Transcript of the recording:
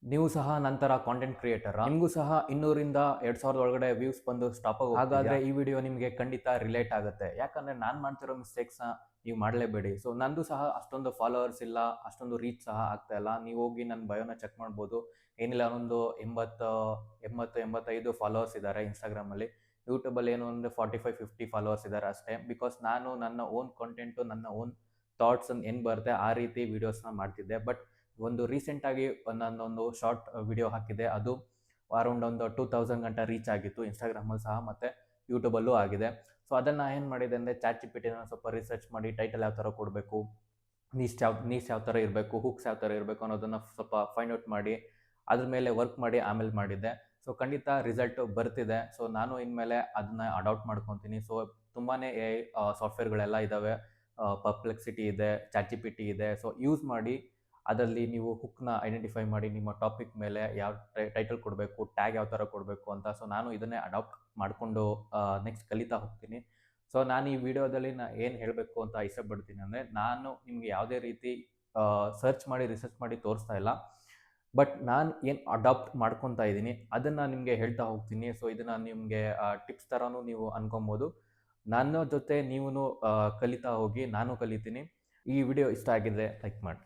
ನೀವು ಸಹ ನಂತರ ಕಾಂಟೆಂಟ್ ಕ್ರಿಯೇಟರ್ ನಿಮಗೂ ಸಹ 200ರಿಂದ 2000 ಒಳಗಡೆ ವ್ಯೂಸ್ ಬಂದು ಸ್ಟಾಪ್ ಆಗಿ ಹಾಗಾದ್ರೆ ಈ ವಿಡಿಯೋ ನಿಮಗೆ ಖಂಡಿತ ರಿಲೇಟ್ ಆಗುತ್ತೆ. ಯಾಕಂದ್ರೆ ನಾನು ಮಾಡ್ತಿರೋ ಮಿಸ್ಟೇಕ್ಸ್ನ ನೀವು ಮಾಡಲೇಬೇಡಿ. ಸೊ ನಂದು ಸಹ ಅಷ್ಟೊಂದು ಫಾಲೋವರ್ಸ್ ಇಲ್ಲ, ಅಷ್ಟೊಂದು ರೀಚ್ ಸಹ ಆಗ್ತಾ ಇಲ್ಲ. ನೀವು ಹೋಗಿ ನನ್ನ ಬಯೋನ ಚೆಕ್ ಮಾಡ್ಬೋದು. ಏನಿಲ್ಲ ಒಂದು 85 ಫಾಲೋವರ್ಸ್ ಇದ್ದಾರೆ ಇನ್ಸ್ಟಾಗ್ರಾಮಲ್ಲಿ. ಯೂಟ್ಯೂಬಲ್ಲಿ ಏನೋ ಒಂದು 45-50 ಫಾಲೋವರ್ಸ್ ಇದ್ದಾರೆ ಅಷ್ಟೇ. ಬಿಕಾಸ್ ನಾನು ನನ್ನ ಓನ್ ಕಂಟೆಂಟು, ನನ್ನ ಓನ್ ಥಾಟ್ಸ್ ಏನು ಬರುತ್ತೆ ಆ ರೀತಿ ವೀಡಿಯೋಸ್ನ ಮಾಡ್ತಿದ್ದೆ. ಬಟ್ ಒಂದು ರೀಸೆಂಟಾಗಿ ನಾನೊಂದು ಶಾರ್ಟ್ ವಿಡಿಯೋ ಹಾಕಿದೆ. ಅದು ಅರೌಂಡ್ ಒಂದು 2000 ಗಂಟ ರೀಚ್ ಆಗಿತ್ತು ಇನ್ಸ್ಟಾಗ್ರಾಮಲ್ಲಿ ಸಹ ಮತ್ತು ಯೂಟ್ಯೂಬಲ್ಲೂ ಆಗಿದೆ. ಸೊ ಅದನ್ನು ಏನು ಮಾಡಿದೆ ಅಂದರೆ ChatGPTನ ಸ್ವಲ್ಪ ರಿಸರ್ಚ್ ಮಾಡಿ ಟೈಟಲ್ ಯಾವ ಥರ ಕೊಡಬೇಕು, ನೀಸ್ ಯಾವ ಥರ ಇರಬೇಕು, ಹುಕ್ಸ್ ಯಾವ ಥರ ಇರಬೇಕು ಅನ್ನೋದನ್ನು ಸ್ವಲ್ಪ ಫೈಂಡ್ ಔಟ್ ಮಾಡಿ ಅದ್ರ ಮೇಲೆ ವರ್ಕ್ ಮಾಡಿ ಆಮೇಲೆ ಮಾಡಿದ್ದೆ. ಸೊ ಖಂಡಿತ ರಿಸಲ್ಟು ಬರ್ತಿದೆ. ಸೊ ನಾನು ಇನ್ಮೇಲೆ ಅದನ್ನ ಅಡಾಪ್ಟ್ ಮಾಡ್ಕೊತೀನಿ. ಸೊ ತುಂಬಾ AI ಸಾಫ್ಟ್ವೇರ್ಗಳೆಲ್ಲ ಇದ್ದಾವೆ. ಪರ್ಪ್ಲೆಕ್ಸಿಟಿ ಇದೆ, ChatGPT ಇದೆ. ಸೊ ಯೂಸ್ ಮಾಡಿ ಅದರಲ್ಲಿ ನೀವು ಹುಕ್ನ ಐಡೆಂಟಿಫೈ ಮಾಡಿ ನಿಮ್ಮ ಟಾಪಿಕ್ ಮೇಲೆ ಯಾವ ಟೈಟಲ್ ಕೊಡಬೇಕು, ಟ್ಯಾಗ್ ಯಾವ ಥರ ಕೊಡಬೇಕು ಅಂತ. ಸೊ ನಾನು ಇದನ್ನೇ ಅಡಾಪ್ಟ್ ಮಾಡಿಕೊಂಡು ನೆಕ್ಸ್ಟ್ ಕಲಿತಾ ಹೋಗ್ತೀನಿ. ಸೊ ನಾನು ಈ ವಿಡಿಯೋದಲ್ಲಿ ಏನು ಹೇಳಬೇಕು ಅಂತ ಇಷ್ಟಪಡ್ತೀನಿ ಅಂದರೆ, ನಾನು ನಿಮಗೆ ಯಾವುದೇ ರೀತಿ ಸರ್ಚ್ ಮಾಡಿ ರಿಸರ್ಚ್ ಮಾಡಿ ತೋರಿಸ್ತಾ ಇಲ್ಲ. ಬಟ್ ನಾನು ಏನು ಅಡಾಪ್ಟ್ ಮಾಡ್ಕೊತಾ ಇದ್ದೀನಿ ಅದನ್ನು ನಿಮಗೆ ಹೇಳ್ತಾ ಹೋಗ್ತೀನಿ. ಸೊ ಇದನ್ನು ನಿಮಗೆ ಟಿಪ್ಸ್ ಥರನೂ ನೀವು ಅನ್ಕೊಬೋದು. ನನ್ನ ಜೊತೆ ನೀವು ಕಲಿತಾ ಹೋಗಿ, ನಾನು ಕಲಿತೀನಿ. ಈ ವಿಡಿಯೋ ಇಷ್ಟ ಆಗಿದ್ರೆ ಲೈಕ್ ಮಾಡಿ.